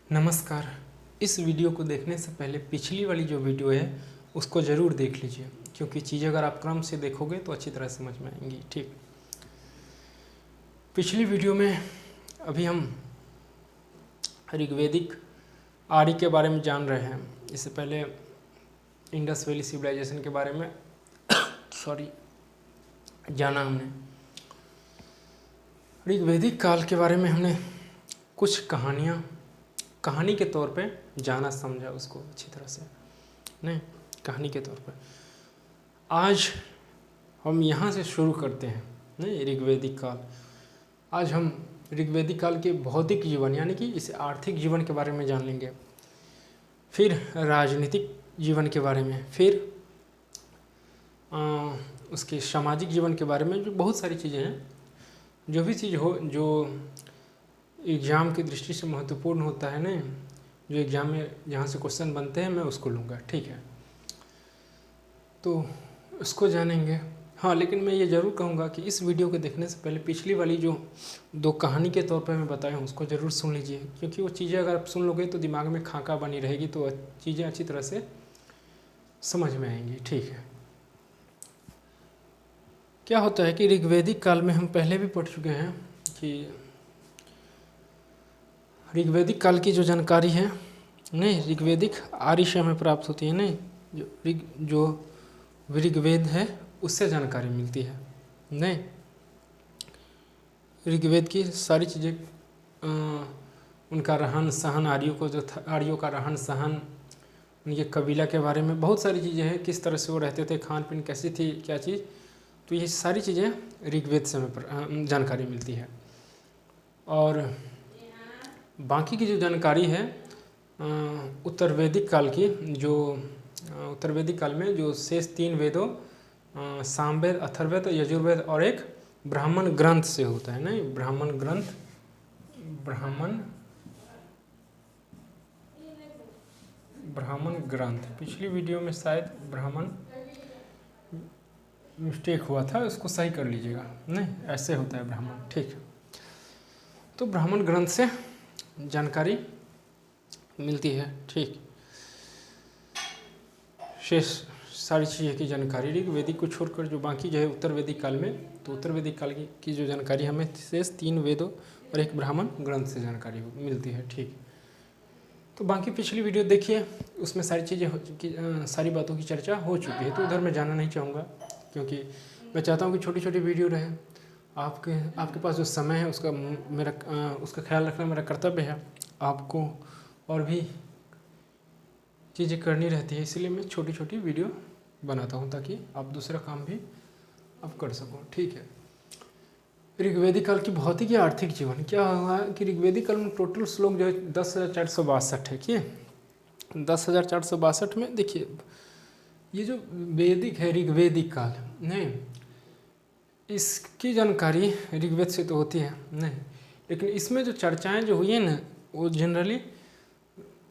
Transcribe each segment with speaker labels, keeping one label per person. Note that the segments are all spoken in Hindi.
Speaker 1: नमस्कार। इस वीडियो को देखने से पहले पिछली वाली जो वीडियो है उसको ज़रूर देख लीजिए, क्योंकि चीज़ें अगर आप क्रम से देखोगे तो अच्छी तरह समझ में आएंगी। ठीक, पिछली वीडियो में अभी हम ऋग्वेदिक आर्य के बारे में जान रहे हैं। इससे पहले इंडस वैली सिविलाइजेशन के बारे में जाना हमने। ऋग्वेदिक काल के बारे में हमने कुछ कहानी के तौर पे जाना समझा उसको अच्छी तरह से, नहीं कहानी के तौर पे। आज हम यहाँ से शुरू करते हैं, नहीं ऋग्वेदिक काल। आज हम ऋग्वेदिक काल के भौतिक जीवन यानी कि इस आर्थिक जीवन के बारे में जान लेंगे, फिर राजनीतिक जीवन के बारे में, फिर उसके सामाजिक जीवन के बारे में। जो बहुत सारी चीज़ें हैं, जो भी चीज़ हो जो एग्ज़ाम की दृष्टि से महत्वपूर्ण होता है, नहीं जो एग्ज़ाम में जहाँ से क्वेश्चन बनते हैं मैं उसको लूँगा। ठीक है, तो उसको जानेंगे। हाँ, लेकिन मैं ये ज़रूर कहूँगा कि इस वीडियो को देखने से पहले पिछली वाली जो दो कहानी के तौर पे मैं बताया हूँ उसको ज़रूर सुन लीजिए, क्योंकि वो चीज़ें अगर आप सुन लोगे तो दिमाग में खाका बनी रहेगी, तो चीज़ें अच्छी तरह से समझ में आएंगी। ठीक है, क्या होता है कि ऋग्वेदिक काल में हम पहले भी पढ़ चुके हैं कि ऋग्वेदिक काल की जो जानकारी है, नहीं ऋग्वेदिक आर्य से हमें प्राप्त होती है, नहीं जो ऋग्वेद है उससे जानकारी मिलती है। नहीं, ऋग्वेद की सारी चीज़ें, उनका रहन सहन, आर्यों का रहन सहन, उनके कबीला के बारे में बहुत सारी चीज़ें हैं, किस तरह से वो रहते थे, खान पीन कैसी थी, क्या चीज़, तो ये सारी चीज़ें ऋग्वेद से हमें जानकारी मिलती है। और बाकी की जो जानकारी है उत्तर वैदिक काल की, जो उत्तर वैदिक काल में जो शेष 3 वेदों सामवेद, अथर्ववेद, यजुर्वेद और एक ब्राह्मण ग्रंथ से होता है। नहीं, ब्राह्मण ग्रंथ। पिछली वीडियो में शायद ब्राह्मण मिस्टेक हुआ था, उसको सही कर लीजिएगा। नहीं, ऐसे होता है ब्राह्मण। ठीक, तो ब्राह्मण ग्रंथ से जानकारी मिलती है। ठीक, शेष सारी चीज़ें की जानकारी ऋग्वेदिक को छोड़कर जो बाकी जो है उत्तर वैदिक काल में, तो उत्तर वैदिक काल की जो जानकारी हमें शेष 3 वेदों और एक ब्राह्मण ग्रंथ से जानकारी मिलती है। ठीक, तो बाकी पिछली वीडियो देखिए, उसमें सारी चीज़ें सारी बातों की चर्चा हो चुकी है, तो उधर मैं जाना नहीं चाहूँगा, क्योंकि मैं चाहता हूँ कि छोटी छोटी वीडियो रहे। आपके पास जो समय है उसका ख्याल रखना मेरा कर्तव्य है। आपको और भी चीज़ें करनी रहती है, इसलिए मैं छोटी छोटी वीडियो बनाता हूँ ताकि आप दूसरा काम भी आप कर सको। ठीक है, ऋग्वेदिक काल की भौतिक या आर्थिक जीवन क्या हुआ कि ऋग्वेदिक काल में टोटल श्लोक जो है 10,462 है। कि 10,462 में देखिए, ये जो वैदिक है ऋग्वेदिक काल, नहीं इसकी जानकारी ऋग्वेद से तो होती है, नहीं लेकिन इसमें जो चर्चाएं जो हुई है ना, वो जनरली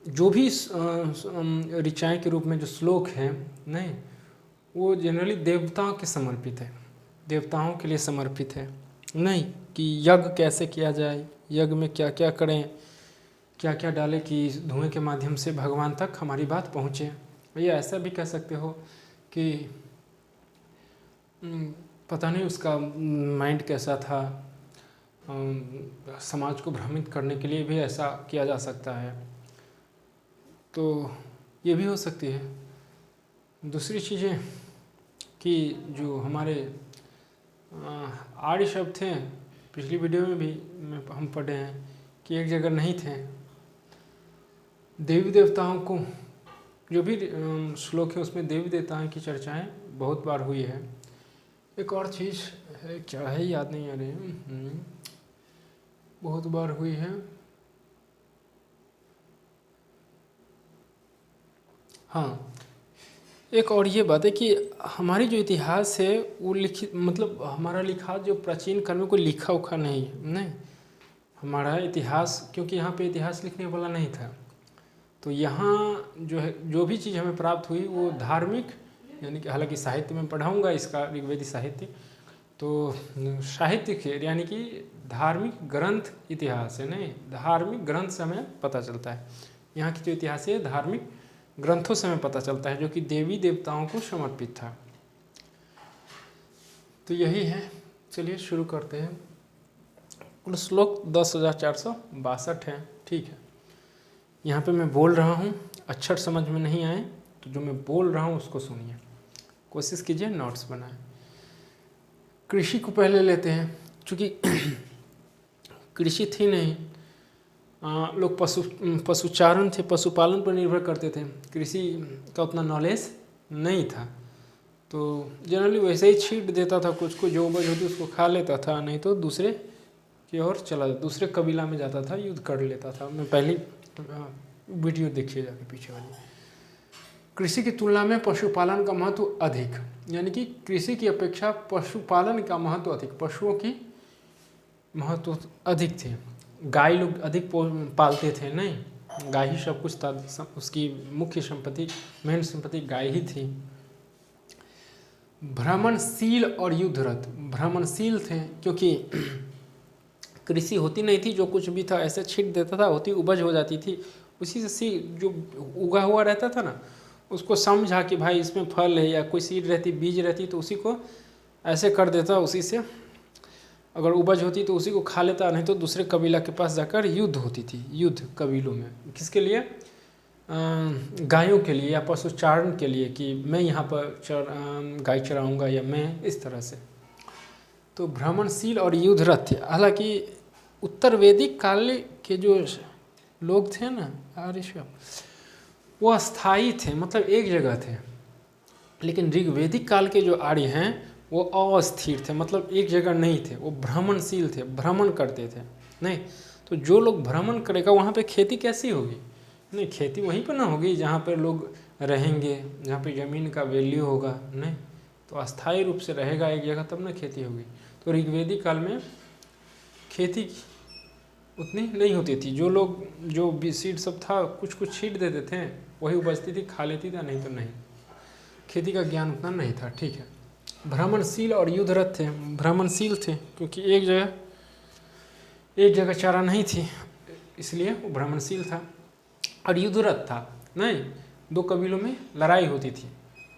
Speaker 1: जो भी ऋचाएँ के रूप में जो श्लोक हैं, नहीं वो जनरली देवताओं के समर्पित है, देवताओं के लिए समर्पित है। नहीं कि यज्ञ कैसे किया जाए, यज्ञ में क्या क्या करें, क्या क्या डालें कि धुएं के माध्यम से भगवान तक हमारी बात पहुँचे। या ऐसा भी कह सकते हो कि पता नहीं उसका माइंड कैसा था, समाज को भ्रमित करने के लिए भी ऐसा किया जा सकता है, तो ये भी हो सकती है। दूसरी चीज़ें कि जो हमारे आर्य शब्द थे, पिछली वीडियो में भी हम पढ़े हैं कि एक जगह नहीं थे। देवी देवताओं को जो भी श्लोक है उसमें देवी देवताओं की चर्चाएं बहुत बार हुई है। एक और चीज़ है, क्या है याद नहीं आ रही, बहुत बार हुई है। हाँ, एक और ये बात है कि हमारी जो इतिहास है वो लिखित, मतलब हमारा लिखा जो प्राचीन काल में कोई लिखा उखा नहीं है। नहीं, हमारा इतिहास, क्योंकि यहाँ पे इतिहास लिखने वाला नहीं था, तो यहाँ जो है जो भी चीज़ हमें प्राप्त हुई वो धार्मिक, यानी कि हालांकि साहित्य में पढ़ाऊँगा इसका, ऋग्वेदी साहित्य, तो साहित्य के यानी कि धार्मिक ग्रंथ इतिहास है, नहीं धार्मिक ग्रंथ से हमें पता चलता है। यहाँ की जो इतिहास है धार्मिक ग्रंथों से हमें पता चलता है, जो कि देवी देवताओं को समर्पित था। तो यही है, चलिए शुरू करते हैं। कुल श्लोक 10,462 है, ठीक है। यहाँ पे मैं बोल रहा हूँ, अक्षर समझ में नहीं आए तो जो मैं बोल रहा हूँ उसको सुनिए, कोशिश कीजिए नोट्स बनाएं। कृषि को पहले लेते हैं, क्योंकि कृषि थी नहीं, लोग पशुचारण थे, पशुपालन पर निर्भर करते थे, कृषि का उतना नॉलेज नहीं था। तो जनरली वैसे ही छींट देता था, कुछ को जो उपज होती उसको खा लेता था, नहीं तो दूसरे की ओर चला जाता, दूसरे कबीला में जाता था, युद्ध कर लेता था। मैं पहली वीडियो देखिए जाके पीछे वाली। कृषि की तुलना में पशुपालन का महत्व अधिक, यानी कि कृषि की अपेक्षा पशुपालन का महत्व अधिक, पशुओं की महत्व अधिक थे। गाय लोग अधिक पालते थे, नहीं गाय ही सब कुछ था, उसकी मुख्य संपत्ति, मेन संपत्ति गाय ही थी। भ्रमणशील और युद्धरत, भ्रमणशील थे क्योंकि कृषि होती नहीं थी, जो कुछ भी था ऐसे छींट देता था, होती उपज हो जाती थी, उसी से जो उगा हुआ रहता था ना, उसको समझा कि भाई इसमें फल है, या कोई सीड रहती, बीज रहती, तो उसी को ऐसे कर देता, उसी से अगर उपज होती तो उसी को खा लेता, नहीं तो दूसरे कबीला के पास जाकर युद्ध होती थी। युद्ध कबीलों में किसके लिए? गायों के लिए या पशुचारण के लिए, कि मैं यहाँ पर गाय चराऊँगा या मैं इस तरह से। तो भ्रमणशील और युद्धरत थे। हालांकि उत्तर वैदिक काल के जो लोग थे ना आर्य, वो अस्थायी थे, मतलब एक जगह थे। लेकिन ऋग्वेदिक काल के जो आर्य हैं वो अस्थिर थे, मतलब एक जगह नहीं थे, वो भ्रमणशील थे, भ्रमण करते थे। नहीं तो जो लोग भ्रमण करेगा वहाँ पे खेती कैसी होगी? नहीं, खेती वहीं पर ना होगी जहाँ पर लोग रहेंगे, जहाँ पे ज़मीन का वैल्यू होगा। नहीं तो अस्थायी रूप से रहेगा एक जगह, तब ना खेती होगी। तो ऋग्वेदिक काल में खेती उतनी नहीं होती थी, जो लोग जो सीड सब था कुछ कुछ छींट देते थे, वही उपजती थी, खा लेती थी, नहीं तो नहीं, खेती का ज्ञान उतना नहीं था, ठीक है। भ्रमणशील और युद्धरत थे, भ्रमणशील थे क्योंकि एक जगह चारा नहीं थी, इसलिए वो भ्रमणशील था। और युद्धरत था, नहीं दो कबीलों में लड़ाई होती थी,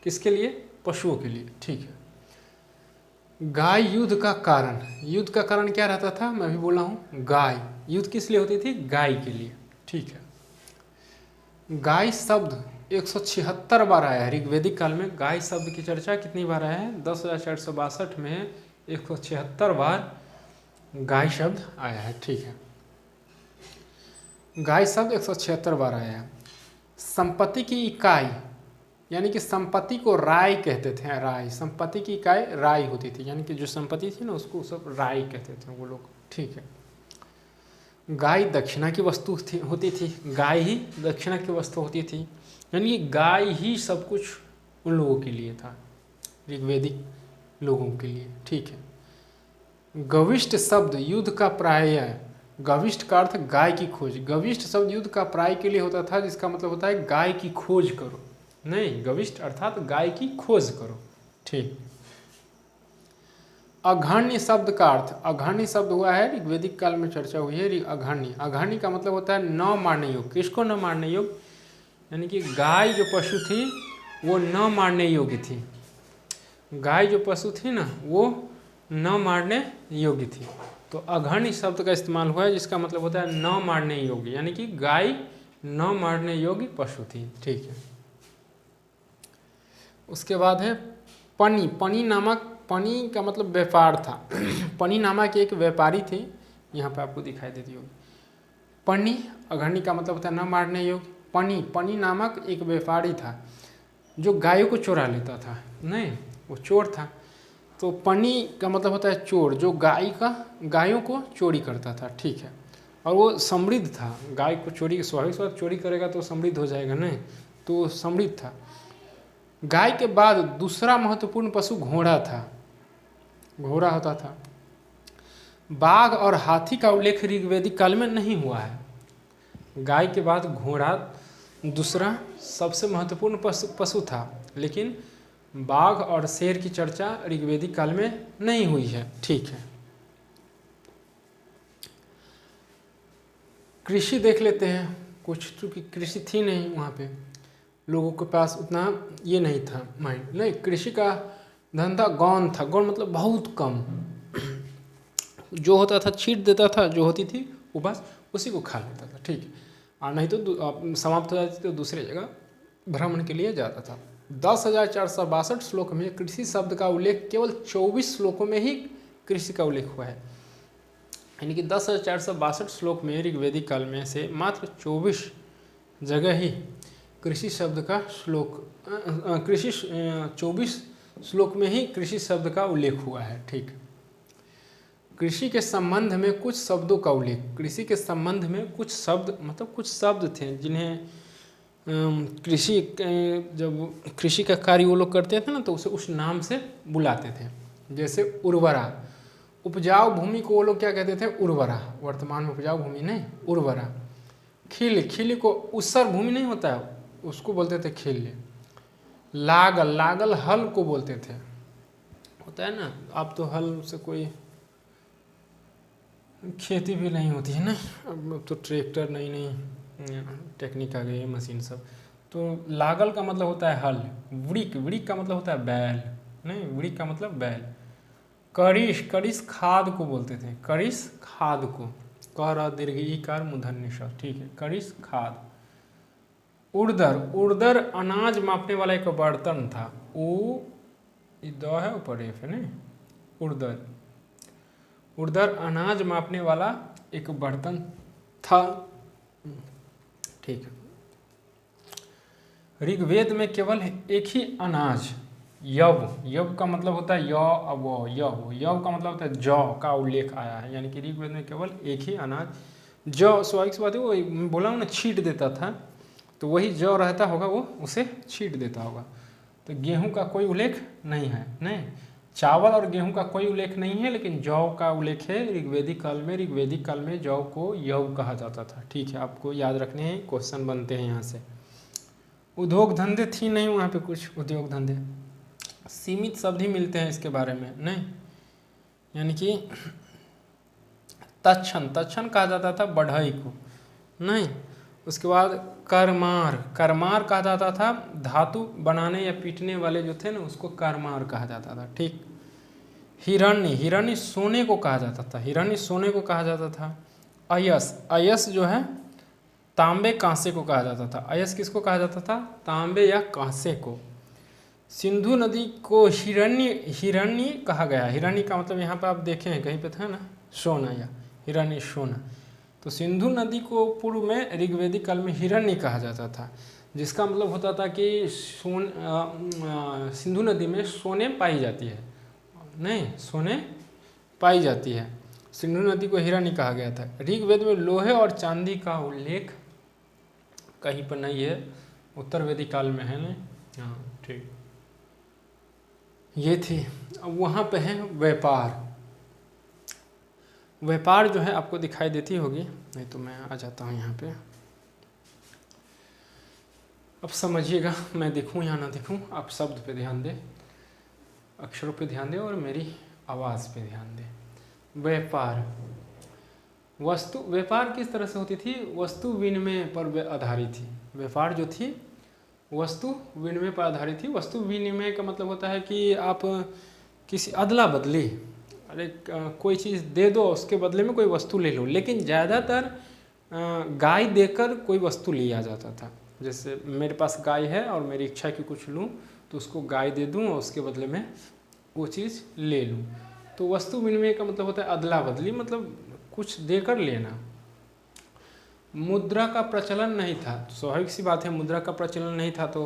Speaker 1: किसके लिए? पशुओं के लिए, ठीक है। गाय युद्ध का कारण, युद्ध का कारण क्या रहता था? मैं भी बोला हूँ, गाय। युद्ध किस लिए होती थी? गाय के लिए, ठीक है। गाय शब्द 176 बार आया है ऋग्वेदिक काल में। गाय शब्द की चर्चा कितनी बार आया है? 10,462 में 176 बार गाय शब्द आया है, ठीक है। गाय शब्द 176 बार आया है। संपत्ति की इकाई, यानी कि संपत्ति को राय कहते थे, राय, संपत्ति की इकाई राय होती थी, यानी कि जो संपत्ति थी ना उसको सब राय कहते थे वो लोग, ठीक है। गाय दक्षिणा की वस्तु होती थी, गाय ही दक्षिणा की वस्तु होती थी, यानी कि गाय ही सब कुछ उन लोगों के लिए था, ऋग्वेदिक लोगों के लिए, ठीक है। गविष्ठ शब्द युद्ध का प्राय, गविष्ठ का अर्थ गाय की खोज, गविष्ठ शब्द युद्ध का प्राय के लिए होता था, जिसका मतलब होता है गाय की खोज करो, नहीं गविष्ठ अर्थात गाय की खोज करो, ठीक। अघान्य शब्द का अर्थ, अघान्य शब्द हुआ है ऋग्वेदिक काल में चर्चा हुई है, अघान्य, अघान्य का मतलब होता है न मारने योग्य। किसको न मारने योग्य? यानी कि गाय जो पशु थी वो न मारने योग्य थी, गाय जो पशु थी ना वो न मारने योग्य थी। तो अघान्य शब्द का इस्तेमाल हुआ है, जिसका मतलब होता है न मारने योग्य, यानी कि गाय न मारने योग्य पशु थी, ठीक है। उसके बाद है पनी, पनी नामक, पनी का मतलब व्यापार था। पनी नामक एक व्यापारी थे, यहाँ पे आपको दिखाई देती होगी। पनी, अघान्य का मतलब होता है न मारने योग्य। पनी, पनी नामक एक व्यापारी था जो गायों को चुरा लेता था, नहीं वो चोर था। तो पनी का मतलब होता है चोर, जो गायों को चोरी करता था, ठीक है। और वो समृद्ध था, गाय को चोरी, स्वाभाविक चोरी करेगा तो समृद्ध हो जाएगा, नहीं तो समृद्ध था। गाय के बाद दूसरा महत्वपूर्ण पशु घोड़ा था, घोड़ा होता था। बाघ और हाथी का उल्लेख ऋग्वेदिक काल में नहीं हुआ है। गाय के बाद घोड़ा दूसरा सबसे महत्वपूर्ण पशु था, लेकिन बाघ और शेर की चर्चा ऋग्वेदिक काल में नहीं हुई है। ठीक है, कृषि देख लेते हैं कुछ, चूँकि कृषि थी नहीं वहाँ पे, लोगों के पास उतना ये नहीं था माइंड, नहीं, कृषि का धंधा गौण था। गौण मतलब बहुत कम, जो होता था छींट देता था, जो होती थी वो बस उसी को खा लेता था। ठीक है, और नहीं तो समाप्त हो जाती तो दूसरी जगह भ्रमण के लिए जाता था। 10,462 श्लोक में कृषि शब्द का उल्लेख केवल 24 श्लोकों में ही कृषि का उल्लेख हुआ है। यानी कि 10,462 श्लोक में ऋग्वेदिक काल में से मात्र 24 जगह ही कृषि शब्द का कृषि 24 श्लोक में ही कृषि शब्द का उल्लेख हुआ है। ठीक, कृषि के संबंध में कुछ शब्दों का उल्लेख, कृषि के संबंध में कुछ शब्द मतलब कुछ शब्द थे जिन्हें कृषि जब कृषि का कार्य वो लोग करते थे ना तो उसे उस नाम से बुलाते थे। जैसे उर्वरा, उपजाऊ भूमि को वो लोग क्या कहते थे? उर्वरा। वर्तमान में उपजाऊ भूमि नहीं, उर्वरा। खिल, खिल को उसर भूमि नहीं होता है, उसको बोलते थे खिल। लागल, लागल हल को बोलते थे, होता है ना। अब तो हल से कोई खेती भी नहीं होती है ना, अब तो ट्रैक्टर नई नई टेक्निक आ गई है, मशीन सब। तो लागल का मतलब होता है हल। वृक, वृक का मतलब होता है बैल, नहीं, वृक का मतलब बैल। करिश, करिश खाद को बोलते थे, करिश खाद को, कर दीर्घ ईकार मूर्धन्य ष। ठीक है, करिश खाद। उड़दर, उड़दर अनाज मापने वाला एक बर्तन था। ऊ द है ऊपर एफ है ना, उड़दर, उड़दर अनाज मापने वाला एक बर्तन था। ठीक है, ऋग्वेद में केवल एक ही अनाज यव, यव का मतलब होता है यव, यव का मतलब होता है जौ का उल्लेख आया है। यानी कि ऋग्वेद में केवल एक ही अनाज जौ, स्वाभाविक सी बात है, वो बोला हूँ ना छींट देता था, तो वही जौ रहता होगा, वो उसे छींट देता होगा। तो गेहूं का कोई उल्लेख नहीं है, नहीं, चावल और गेहूं का कोई उल्लेख नहीं है, लेकिन जौ का उल्लेख है ऋग्वेदिक काल में। ऋग्वेदिक काल में जौ को यव कहा जाता था। ठीक है, आपको याद रखने हैं, क्वेश्चन बनते हैं यहाँ से। उद्योग धंधे थी नहीं वहाँ पे, कुछ उद्योग धंधे सीमित शब्द ही मिलते हैं इसके बारे में, नहीं। यानी कि तक्षण, तक्षण कहा जाता था बढ़ई को, नहीं। उसके बाद करमार, करमार कहा जाता था धातु बनाने या पीटने वाले जो थे ना, उसको करमार कहा जाता था। ठीक, हिरण्य, हिरण्य सोने को कहा जाता था, हिरण्य सोने को कहा जाता था। अयस, अयस जो है तांबे कांसे को कहा जाता था। अयस किसको कहा जाता था? तांबे या कांसे को। सिंधु नदी को हिरण्य, हिरण्य कहा गया। हिरण्य का मतलब यहाँ पे आप देखे हैं कहीं पे था ना, सोना, या हिरण्य सोना। तो सिंधु नदी को पूर्व में ऋग्वेदिक काल में हिरण्य कहा जाता था, जिसका मतलब होता था कि सिंधु नदी में सोने पाई जाती है, नहीं, सोने पाई जाती है। सिंधु नदी को हिरण्य कहा गया था। ऋग्वेद में लोहे और चांदी का उल्लेख कहीं पर नहीं है, उत्तर वैदिक काल में है, नहीं। हाँ, ठीक, ये थी। अब वहाँ पे है व्यापार। व्यापार जो है आपको दिखाई देती होगी, नहीं तो मैं आ जाता हूँ यहाँ पे। अब समझिएगा, मैं दिखूँ या ना दिखूँ, आप शब्द पे ध्यान दें, अक्षरों पे ध्यान दें और मेरी आवाज़ पे ध्यान दें। व्यापार, वस्तु, व्यापार किस तरह से होती थी? वस्तु विनिमय पर आधारित थी। व्यापार जो थी वस्तु विनिमय पर आधारित थी। वस्तु विनिमय का मतलब होता है कि आप किसी अदला बदली, अरे कोई चीज़ दे दो, उसके बदले में कोई वस्तु ले लो। लेकिन ज़्यादातर गाय देकर कोई वस्तु लिया जाता था। जैसे मेरे पास गाय है और मेरी इच्छा की कुछ लूँ तो उसको गाय दे दूँ और उसके बदले में वो चीज़ ले लूँ। तो वस्तु विनिमय का मतलब होता है अदला बदली, मतलब कुछ देकर लेना। मुद्रा का प्रचलन नहीं था, स्वाभाविक सी बात है, मुद्रा का प्रचलन नहीं था तो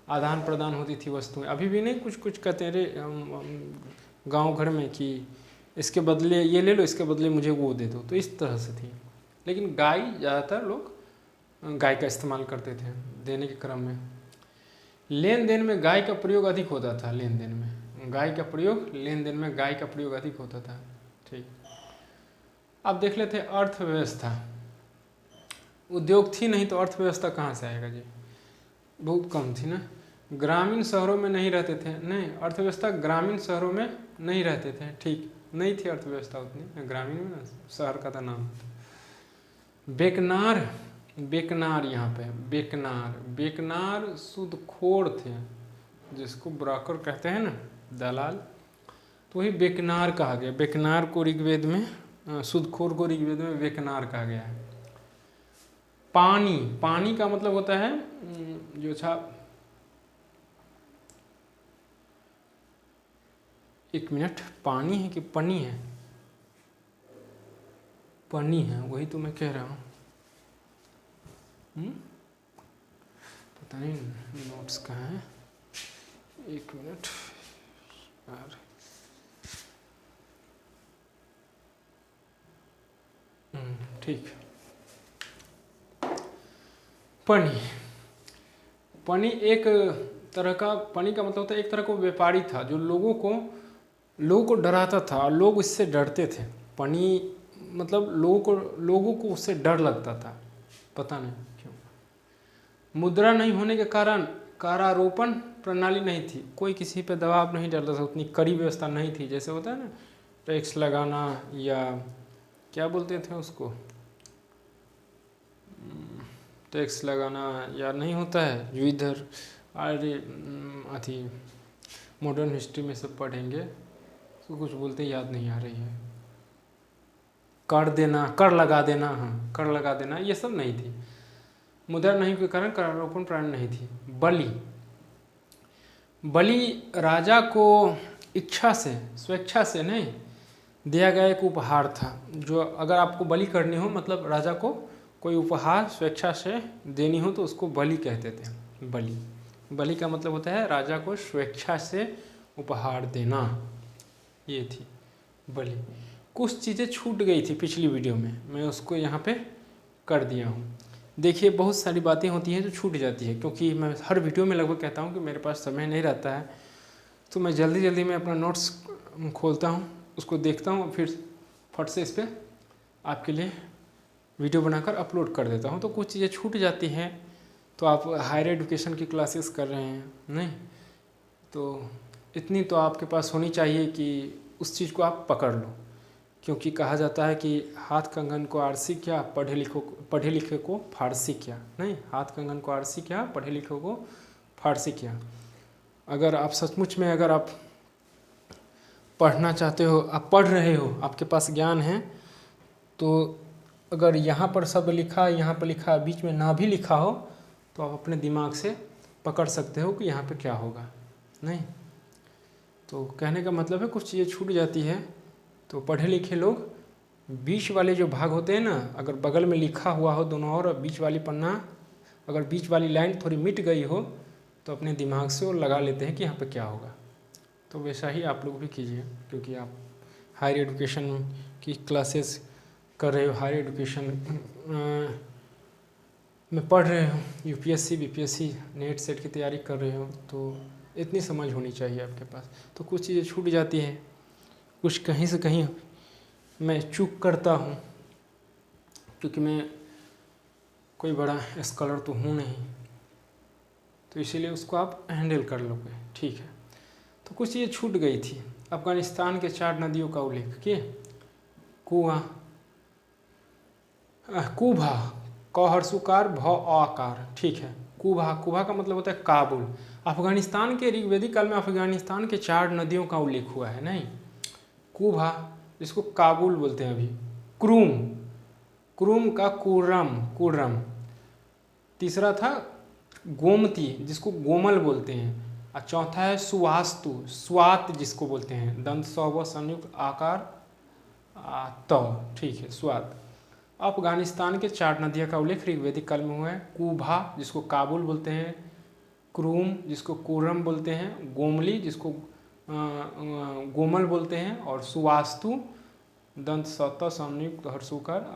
Speaker 1: आदान प्रदान होती थी वस्तुएं। अभी भी नहीं, कुछ कुछ कहते हैं गांव घर में कि इसके बदले ये ले लो, इसके बदले मुझे वो दे दो, तो इस तरह से थी। लेकिन गाय, ज़्यादातर लोग गाय का इस्तेमाल करते थे देने के क्रम में। लेन देन में गाय का प्रयोग अधिक होता था, लेन देन में गाय का प्रयोग, लेन देन में गाय का प्रयोग अधिक होता था। ठीक, अब देख लेते हैं अर्थव्यवस्था। उद्योग थी नहीं तो अर्थव्यवस्था कहाँ से आएगा जी, बहुत कम थी ना। ग्रामीण शहरों में नहीं रहते थे, नहीं, अर्थव्यवस्था ग्रामीण शहरों में नहीं रहते थे, ठीक, नहीं थी अर्थव्यवस्था उतनी ग्रामीण में ना, शहर का था नाम। बेकनार, बेकनार यहाँ पे बेकनार, बेकनार सूदखोर थे, जिसको ब्रोकर कहते हैं ना, दलाल, तो वही बेकनार कहा गया। बेकनार को ऋग्वेद में, सूदखोर को ऋग्वेद में बेकनार कहा गया है। पानी, पानी का मतलब होता है जो था, एक मिनट, पानी है कि पनी है? पनी है, वही तो मैं कह रहा हूँ। पता नहीं नोट्स कहाँ हैं, एक मिनट यार। ठीक, पनी, पनी एक तरह का, पनी का मतलब होता है एक तरह का व्यापारी था जो लोगों को डराता था और लोग इससे डरते थे। पनी मतलब लोगों को उससे डर लगता था, पता नहीं क्यों। मुद्रा नहीं होने के कारण कारारोपण प्रणाली नहीं थी, कोई किसी पे दबाव नहीं डालता था, उतनी कड़ी व्यवस्था नहीं थी। जैसे होता है ना टैक्स लगाना, या क्या बोलते थे उसको, टैक्स लगाना, या नहीं होता है जो इधर अरे अथी मॉडर्न हिस्ट्री में सब पढ़ेंगे, तो कुछ बोलते याद नहीं आ रही है, कर देना, कर लगा देना, हाँ कर लगा देना, ये सब नहीं थी। मुद्रा नहीं के कारण करारोपण प्रणाली नहीं थी। बलि, बलि राजा को इच्छा से, स्वेच्छा से नहीं दिया गया एक उपहार था। जो अगर आपको बलि करनी हो, मतलब राजा को कोई उपहार स्वेच्छा से देनी हो, तो उसको बलि कहते थे। बलि, बलि का मतलब होता है राजा को स्वेच्छा से उपहार देना, ये थी बलि। कुछ चीज़ें छूट गई थी पिछली वीडियो में, मैं उसको यहाँ पे कर दिया हूँ। देखिए बहुत सारी बातें होती हैं जो छूट जाती है, क्योंकि मैं हर वीडियो में लगभग कहता हूँ कि मेरे पास समय नहीं रहता है, तो मैं जल्दी जल्दी में अपना नोट्स खोलता हूँ, उसको देखता हूँ, फिर फट से इस पर आपके लिए वीडियो बनाकर अपलोड कर देता हूँ। तो कुछ चीज़ें छूट जाती हैं, तो आप हायर एजुकेशन की क्लासेस कर रहे हैं नहीं, तो इतनी तो आपके पास होनी चाहिए कि उस चीज़ को आप पकड़ लो। क्योंकि कहा जाता है कि हाथ कंगन को आरसी क्या, पढ़े लिखे को फारसी क्या, नहीं, हाथ कंगन को आरसी क्या, पढ़े लिखे को फारसी क्या। अगर आप सचमुच में, अगर आप पढ़ना चाहते हो, आप पढ़ रहे हो, आपके पास ज्ञान है, तो अगर यहाँ पर शब्द लिखा, यहाँ पर लिखा, बीच में ना भी लिखा हो, तो आप अपने दिमाग से पकड़ सकते हो कि यहाँ पे क्या होगा, नहीं। तो कहने का मतलब है कुछ चीज़ें छूट जाती है, तो पढ़े लिखे लोग बीच वाले जो भाग होते हैं ना, अगर बगल में लिखा हुआ हो दोनों और बीच वाली पन्ना, अगर बीच वाली लाइन थोड़ी मिट गई हो, तो अपने दिमाग से वो लगा लेते हैं कि यहाँ पे क्या होगा। तो वैसा ही आप लोग भी कीजिए, क्योंकि आप हायर एजुकेशन की क्लासेस कर रहे हो, हायर एजुकेशन में पढ़ रहे हो, यूपीएससी बीपीएससी नेट सेट की तैयारी कर रहे हो, तो इतनी समझ होनी चाहिए आपके पास। तो कुछ चीज़ें छूट जाती हैं, कुछ कहीं से कहीं मैं चूक करता हूँ, क्योंकि मैं कोई बड़ा स्कॉलर तो हूँ नहीं, तो इसीलिए उसको आप हैंडल कर लोगे, ठीक है। तो कुछ चीज़ें छूट गई थी। अफगानिस्तान के 4 नदियों का उल्लेख किए, कुआ, कुभा, क हर्षुकार भ आकार, ठीक है। कुभा, कुभा का मतलब होता है काबुल। अफगानिस्तान के ऋग्वेदिक काल में अफगानिस्तान के 4 नदियों का उल्लेख हुआ है, नहीं। कुभा, जिसको काबुल बोलते हैं अभी। क्रूम, क्रूम का कुर्रम, कुर्रम। तीसरा था गोमती, जिसको गोमल बोलते हैं। और चौथा है सुवास्तु, स्वात जिसको बोलते हैं, दंत सौ संयुक्त आकार त, ठीक है, स्वात। अफगानिस्तान के 4 नदियों का उल्लेख ऋग्वेदिक काल में हुआ है। कुभा, जिसको काबुल बोलते हैं, क्रूम, जिसको कुर्रम बोलते हैं, गोमली, जिसको गोमल बोलते हैं, और सुवास्तु, दंत सत संयुक्त हर्षुकार,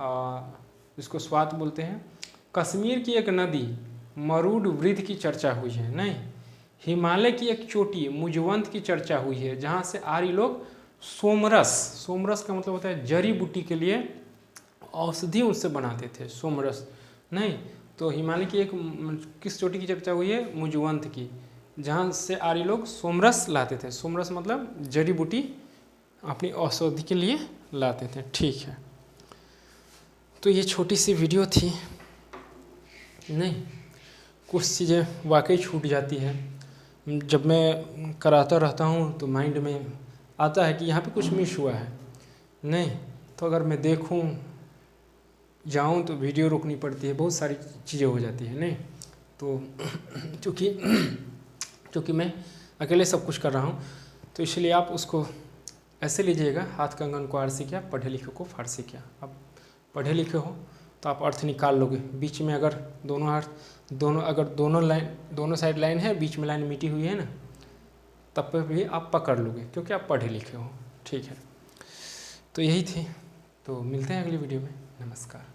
Speaker 1: जिसको स्वात बोलते हैं। कश्मीर की एक नदी मरूड वृद्ध की चर्चा हुई है, नहीं। हिमालय की एक चोटी मुजवंत की चर्चा हुई है, जहाँ से आर्य लोग सोमरस, सोमरस का मतलब होता है जड़ी बूटी के लिए औषधि उससे बनाते थे, सोमरस, नहीं। तो हिमालय की एक किस चोटी की चर्चा हुई है, मुजवंत की। जहाँ से आर्य लोग सोमरस लाते थे। सोमरस मतलब जड़ी बूटी अपनी औषधि के लिए लाते थे। ठीक है, तो ये छोटी सी वीडियो थी। नहीं, कुछ चीज़ें वाकई छूट जाती है। जब मैं कराता रहता हूँ तो माइंड में आता है कि यहाँ पे कुछ मिस हुआ है। नहीं तो अगर मैं देखूँ जाऊँ तो वीडियो रोकनी पड़ती है, बहुत सारी चीज़ें हो जाती है। नहीं तो क्योंकि मैं अकेले सब कुछ कर रहा हूँ, तो इसलिए आप उसको ऐसे लीजिएगा, हाथ कंगन को आरसी क्या, पढ़े लिखे को फारसी क्या। आप पढ़े लिखे हो तो आप अर्थ निकाल लोगे। बीच में अगर दोनों साइड लाइन है, बीच में लाइन मिटी हुई है ना, तब पर भी आप पकड़ लोगे क्योंकि आप पढ़े लिखे हो। ठीक है, तो यही थी। तो मिलते हैं अगली वीडियो में। नमस्कार।